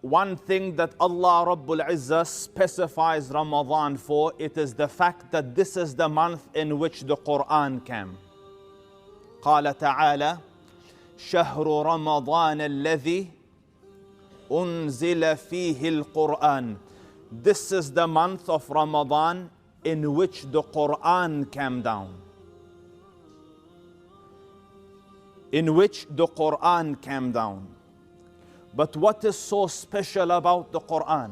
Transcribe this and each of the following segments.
One thing that Allah Rabbul Izzah specifies Ramadan for, it is the fact that this is the month in which the Quran came. قال تعالى شهر رمضان الذي أنزل فيه القرآن. This is the month of Ramadan in which the Quran came down. In which the Quran came down. But what is so special about the Quran?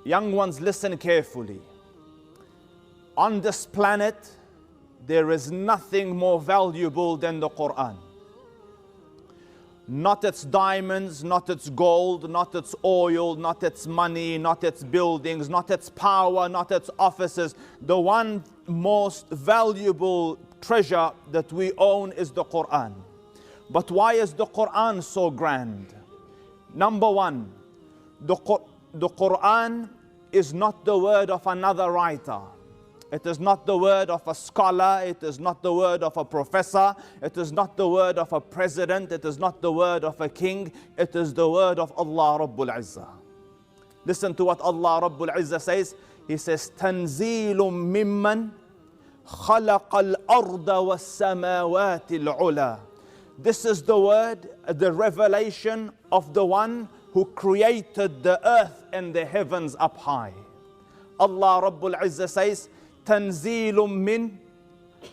Young ones, listen carefully. On this planet, there is nothing more valuable than the Quran. Not its diamonds, not its gold, not its oil, not its money, not its buildings, not its power, not its offices. The one most valuable treasure that we own is the Quran. But why is the Quran so grand? Number one, the Quran is not the word of another writer. It is not the word of a scholar. It is not the word of a professor. It is not the word of a president. It is not the word of a king. It is the word of Allah Rabbul Izzah. Listen to what Allah Rabbul Izzah says. He says, تَنْزِيلٌ مِّمَّنْ خَلَقَ الْأَرْضَ وَالسَّمَاوَاتِ الْعُلَى. This is the word, the revelation of the one who created the earth and the heavens up high. Allah Rabbul Izzah says, تَنْزِيلٌ مِّنْ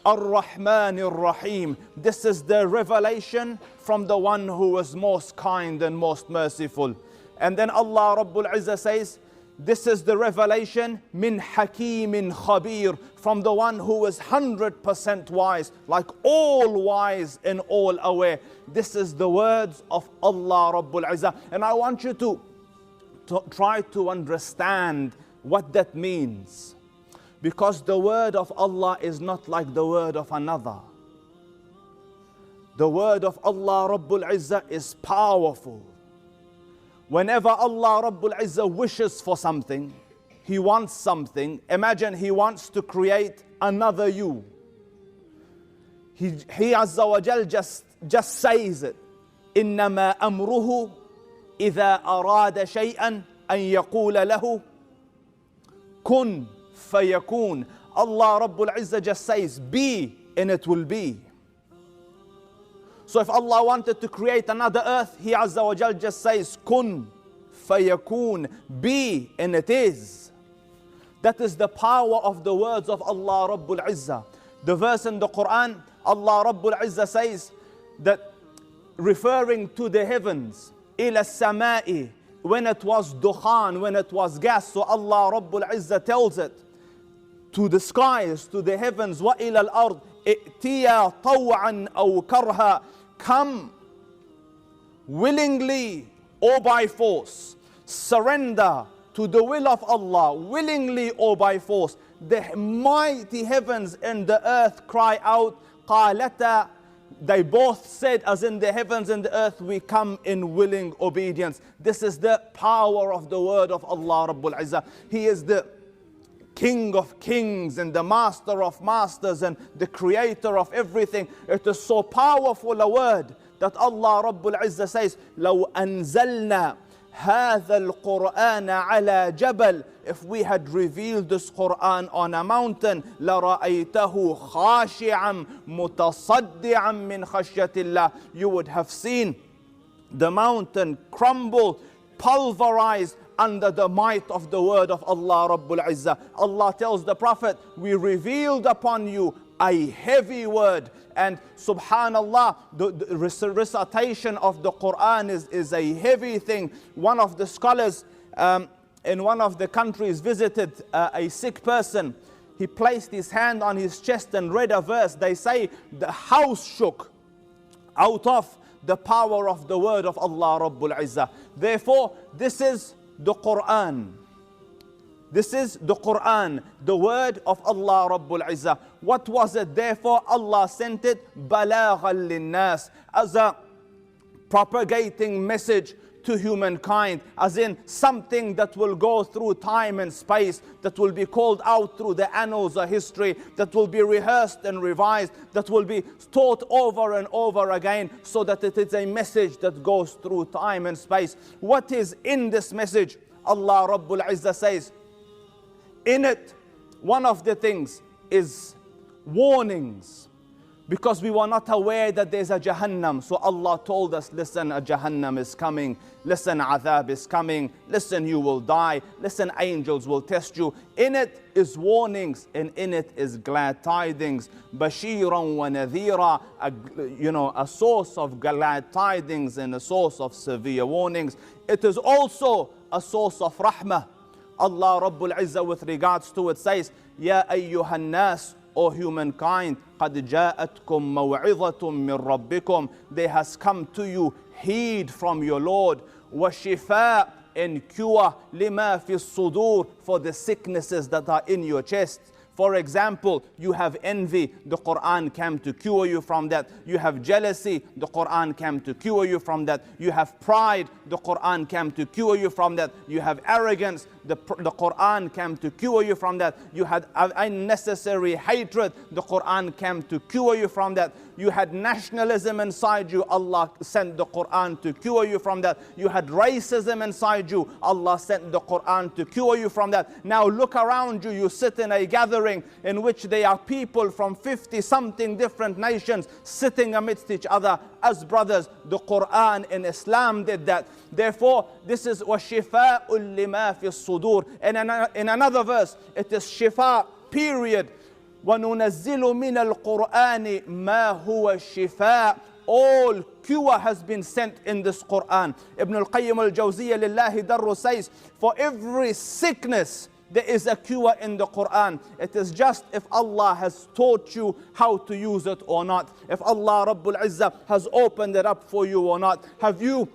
الرَّحْمَنِ الرَّحِيمِ. This is the revelation from the one who is most kind and most merciful. And then Allah Rabbul Izzah says, this is the revelation min hakimin khabir, from the one who is 100% wise, like all wise and all aware. This is the words of Allah Rabbul Izzah. And I want you to try to understand what that means. Because the word of Allah is not like the word of another. The word of Allah Rabbul Izzah is powerful. Whenever Allah Rabbul Izzah wishes for something, He wants something. Imagine He wants to create another you. He Azza wa Jal just says it. إِنَّمَا أَمْرُهُ إِذَا أَرَادَ شَيْئًا أَن يَقُولَ لَهُ كُن فَيَكُونَ. Allah Rabbul Izzah just says, be, and it will be. So if Allah wanted to create another earth, He Azza wa Jal just says, kun fayakun, be, and it is. That is the power of the words of Allah Rabbul Izzah. The verse in the Quran, Allah Rabbul Izzah says that, referring to the heavens, ila samai, when it was dukhan, when it was gas. So Allah Rabbul Izzah tells it to the skies, to the heavens, wa ila al-ard, ائتيا طوعا أو كرها. Come willingly or by force. Surrender to the will of Allah, willingly or by force. The mighty heavens and the earth cry out, قالتا. They both said, as in the heavens and the earth, we come in willing obedience. This is the power of the word of Allah Rabbul Izzah. He is the King of kings and the master of masters and the creator of everything. It is so powerful a word that Allah Rabbul Izzah says, لو أنزلنا هذا القرآن على جبل. If we had revealed this Quran on a mountain, لرأيته خاشعا متصدعا من خشية الله. You would have seen the mountain crumble, pulverized under the might of the word of Allah Rabbul Izzah. Allah tells the Prophet, we revealed upon you a heavy word. And subhanallah, the recitation of the Quran is a heavy thing. One of the scholars in one of the countries visited a sick person. He placed his hand on his chest and read a verse. They say the house shook out of the power of the word of Allah Rabbul Izzah. Therefore, this is the Quran. This is the Quran, the word of Allah Rabbul Izzah. What was it? Therefore, Allah sent it بَلَاغًا لِلنَّاسِ, as a propagating message to humankind, as in something that will go through time and space, that will be called out through the annals of history, that will be rehearsed and revised, that will be taught over and over again, so that it is a message that goes through time and space. What is in this message? Allah Rabbul Izzah says, in it, one of the things is warnings, because we were not aware that there's a Jahannam. So Allah told us, listen, a Jahannam is coming. Listen, Adhab is coming. Listen, you will die. Listen, angels will test you. In it is warnings, and in it is glad tidings. Bashiran wa nadhira, a source of glad tidings and a source of severe warnings. It is also a source of rahmah. Allah Rabbul Izzah, with regards to it, says, Ya ayyuhan nas, O humankind, قَدْ جَاءَتْكُمْ مَوْعِظَةٌ مِّن رَبِّكُمْ, there has come to you heed from your Lord, وَشِفَاء, and cure, لِمَا فِي الصُّدُورِ, for the sicknesses that are in your chest. For example, you have envy, the Quran came to cure you from that. You have jealousy, the Quran came to cure you from that. You have pride, the Quran came to cure you from that. You have arrogance, the Quran came to cure you from that. You had unnecessary hatred, the Quran came to cure you from that. You had nationalism inside you, Allah sent the Quran to cure you from that. You had racism inside you, Allah sent the Quran to cure you from that. Now look around you, you sit in a gathering in which there are people from 50-something different nations sitting amidst each other as brothers. The Quran and Islam did that. Therefore, this is وَشِفَاءٌ لِمَا فِي الصُّدُورِ. And in another verse, it is shifa, period. وَنُنَزِّلُ مِنَ الْقُرْآنِ مَا هُوَ الشِّفَاء. All cure has been sent in this Quran. Ibn al-Qayyim al-Jawziyya lillahi darru says, for every sickness, there is a cure in the Quran. It is just if Allah has taught you how to use it or not. If Allah Rabbul Izzah has opened it up for you or not. Have you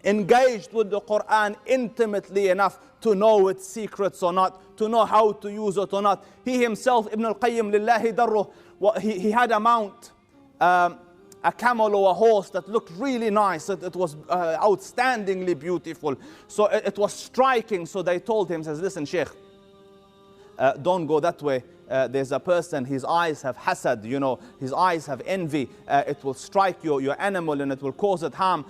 engaged with the Quran intimately enough to know its secrets or not, to know how to use it or not? He himself, Ibn al-Qayyim lillahi darruh, he had a mount, a camel or a horse that looked really nice. It was outstandingly beautiful. So it was striking. So they told him, says, listen, Sheikh, don't go that way. There's a person, his eyes have hasad, his eyes have envy. It will strike your animal and it will cause it harm.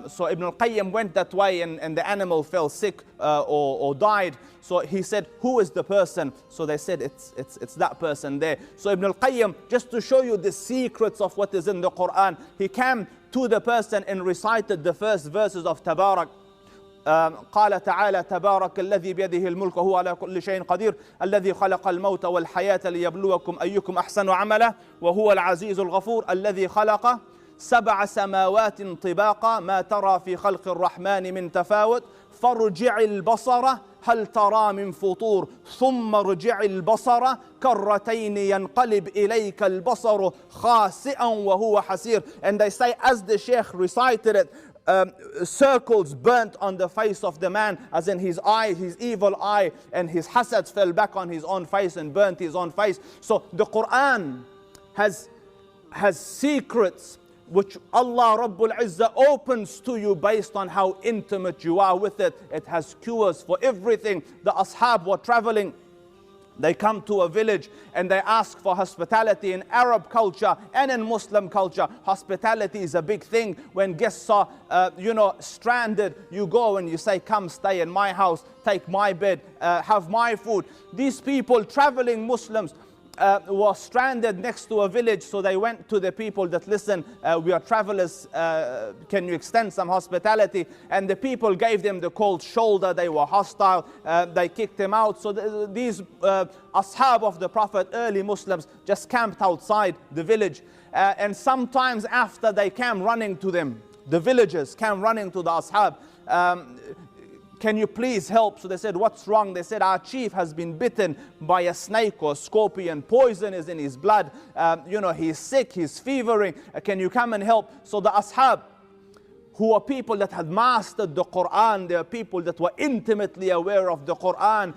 So Ibn al-Qayyim went that way, and the animal fell sick or died. So he said, who is the person? So they said, it's that person there. So Ibn al-Qayyim, just to show you the secrets of what is in the Quran, he came to the person and recited the first verses of Tabarak. قال تعالى تبارك الذي بيده الملك وهو على كل شيء قدير الذي خلق الموت والحياة ليبلوكم أيكم أحسن عملا وهو العزيز الغفور الذي خلق 7 سماوات طباقا ما ترى في خلق الرحمن من تفاوت فارجع البصر هل ترى من فطور ثم ارجع البصر كرتين ينقلب إليك البصر خاسئا وهو حسير. And they say, as the Sheikh recited it, circles burnt on the face of the man, as in his eye, his evil eye, and his hasads fell back on his own face and burnt his own face. So the Quran has secrets which Allah Rabbul Izzah opens to you based on how intimate you are with it. It has cures for everything. The ashab were traveling. They come to a village and they ask for hospitality. In Arab culture and in Muslim culture, hospitality is a big thing. When guests are, stranded, you go and you say, come stay in my house, take my bed, have my food. These people, traveling Muslims, were stranded next to a village, so they went to the people that, listen, we are travelers, can you extend some hospitality? And the people gave them the cold shoulder. They were hostile, they kicked them out. So these ashab of the Prophet, early Muslims, just camped outside the village, and sometimes after they came running to them, the villagers came running to the ashab, can you please help? So they said, what's wrong? They said, our chief has been bitten by a snake or scorpion. Poison is in his blood. He's sick, he's fevering. Can you come and help? So the ashab, who are people that had mastered the Quran, they are people that were intimately aware of the Quran,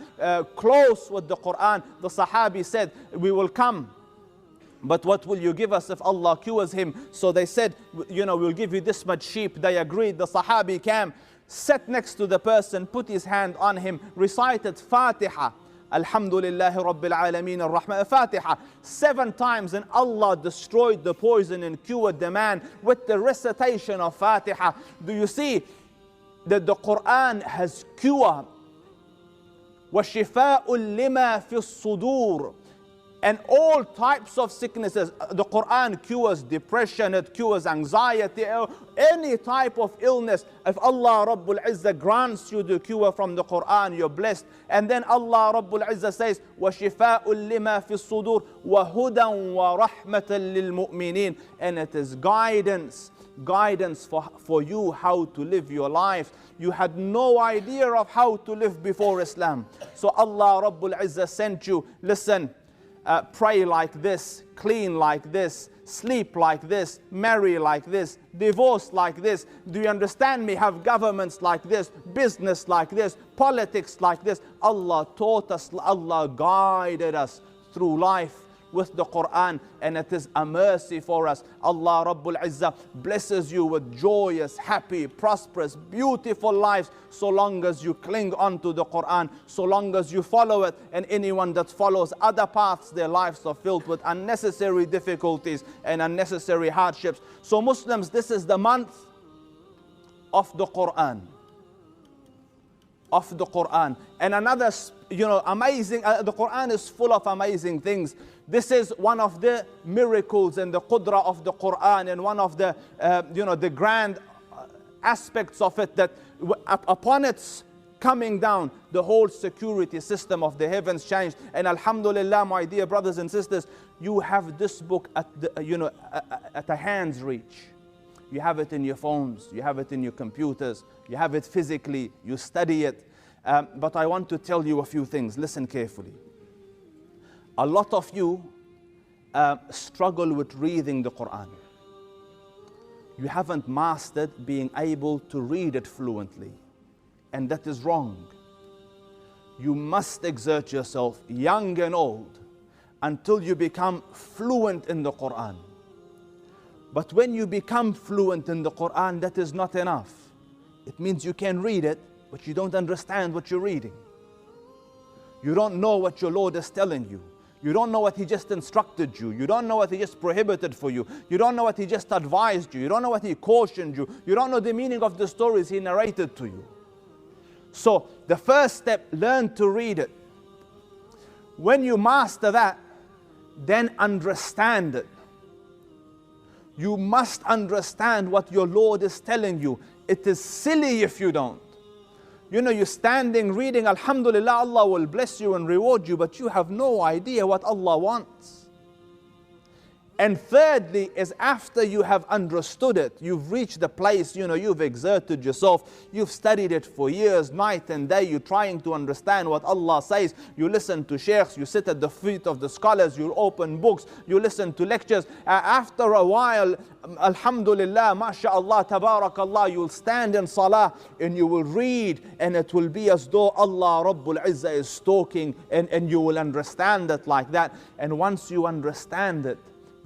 close with the Quran. The Sahabi said, we will come. But what will you give us if Allah cures him? So they said, we'll give you this much sheep. They agreed. The Sahabi came. sat next to the person, put his hand on him, recited Fatiha, Alhamdulillah Rabbil Alameen Ar-Rahman, Fatiha 7 times, and Allah destroyed the poison and cured the man with the recitation of Fatiha. Do you see that the Quran has cure? وَشِفَاءٌ لِمَا فِي الصُّدُورِ, and all types of sicknesses. The Quran cures depression, it cures anxiety, any type of illness. If Allah Rabbul Izzah grants you the cure from the Quran, you're blessed. And then Allah Rabbul Izzah says, وَشِفَاءٌ لِمَا فِي الصُّدُورِ وَهُدًى وَرَحْمَةً لِلْمُؤْمِنِينَ, and it is guidance for you how to live your life. You had no idea of how to live before Islam. So Allah Rabbul Izzah sent you, listen, pray like this, clean like this, sleep like this, marry like this, divorce like this. Do you understand me? Have governments like this, business like this, politics like this. Allah taught us, Allah guided us through life with the Quran, and it is a mercy for us. Allah Rabbul Izzah blesses you with joyous, happy, prosperous, beautiful lives, so long as you cling on to the Quran, so long as you follow it. And anyone that follows other paths, their lives are filled with unnecessary difficulties and unnecessary hardships. So Muslims, this is the month of the Quran. Of the Quran. And another, amazing, the Quran is full of amazing things. This is one of the miracles and the qudra of the Quran, and one of the, the grand aspects of it, that upon its coming down, the whole security system of the heavens changed. And Alhamdulillah, my dear brothers and sisters, you have this book at the, at a hand's reach. You have it in your phones, you have it in your computers, you have it physically, you study it. But I want to tell you a few things. Listen carefully. A lot of you struggle with reading the Quran. You haven't mastered being able to read it fluently, and that is wrong. You must exert yourself, young and old, until you become fluent in the Quran. But when you become fluent in the Quran, that is not enough. It means you can read it, but you don't understand what you're reading. You don't know what your Lord is telling you. You don't know what He just instructed you. You don't know what He just prohibited for you. You don't know what He just advised you. You don't know what He cautioned you. You don't know the meaning of the stories He narrated to you. So the first step, learn to read it. When you master that, then understand it. You must understand what your Lord is telling you. It is silly if you don't. You're standing reading, Alhamdulillah, Allah will bless you and reward you, but you have no idea what Allah wants. And thirdly is, after you have understood it, you've reached the place, you've exerted yourself, you've studied it for years, night and day, you're trying to understand what Allah says. You listen to sheikhs, you sit at the feet of the scholars, you open books, you listen to lectures. After a while, Alhamdulillah, MashaAllah, Tabarakallah, you'll stand in salah and you will read, and it will be as though Allah Rabbul Izzah is talking, and you will understand it like that. And once you understand it,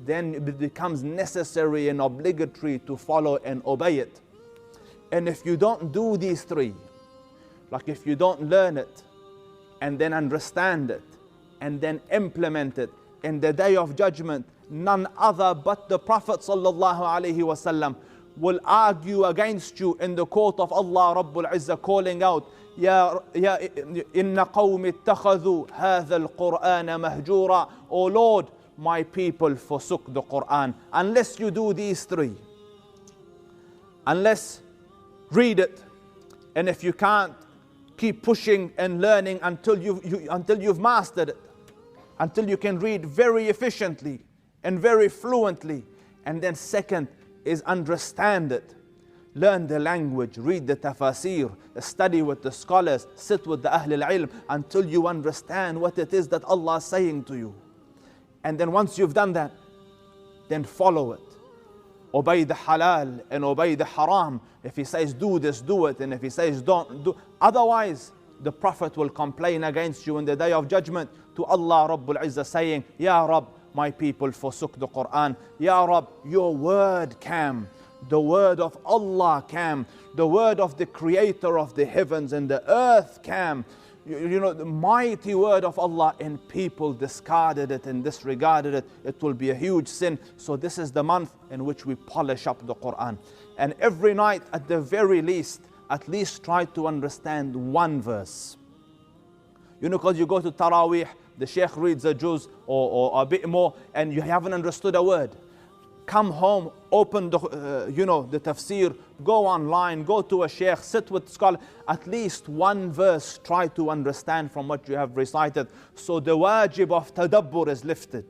then it becomes necessary and obligatory to follow and obey it. And if you don't do these three, like if you don't learn it and then understand it and then implement it, in the day of judgment, none other but the Prophet ﷺ will argue against you in the court of Allah Rabbul Izzah, calling out, Ya inna qawmi ittakhadhu hadha al-Qur'ana mahjura. O Lord, my people forsook the Quran. Unless you do these three, unless read it, and if you can't, keep pushing and learning until you've mastered it, until you can read very efficiently and very fluently. And then second is understand it. Learn the language, read the tafasir, study with the scholars, sit with the Ahl al-Ilm until you understand what it is that Allah is saying to you. And then once you've done that, then follow it. Obey the halal and obey the haram. If He says do this, do it. And if He says don't do. Otherwise, the Prophet will complain against you in the day of judgment to Allah Rabbul Izzah, saying, Ya Rabb, my people forsook the Quran. Ya Rabb, your word came. the word of Allah came, the word of the creator of the heavens and the earth came. You know, the mighty word of Allah, and people discarded it and disregarded it. It will be a huge sin. So this is the month in which we polish up the Quran. And every night, at the very least, at least try to understand one verse. You know, because you go to Taraweeh, the Sheikh reads a juz or a bit more, and you haven't understood a word. Come home, open the, the tafsir, go online, go to a sheikh, sit with scholar. At least one verse try to understand from what you have recited. So the wajib of tadabbur is lifted.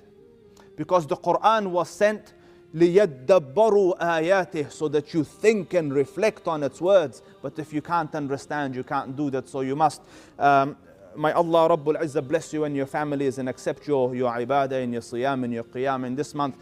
Because the Quran was sent لِيَدَّبَّرُوا آيَاتِهِ, so that you think and reflect on its words. But if you can't understand, you can't do that. So you must. May Allah Rabbul Izzah bless you and your families and accept your ibadah and your siyam and your qiyam in this month.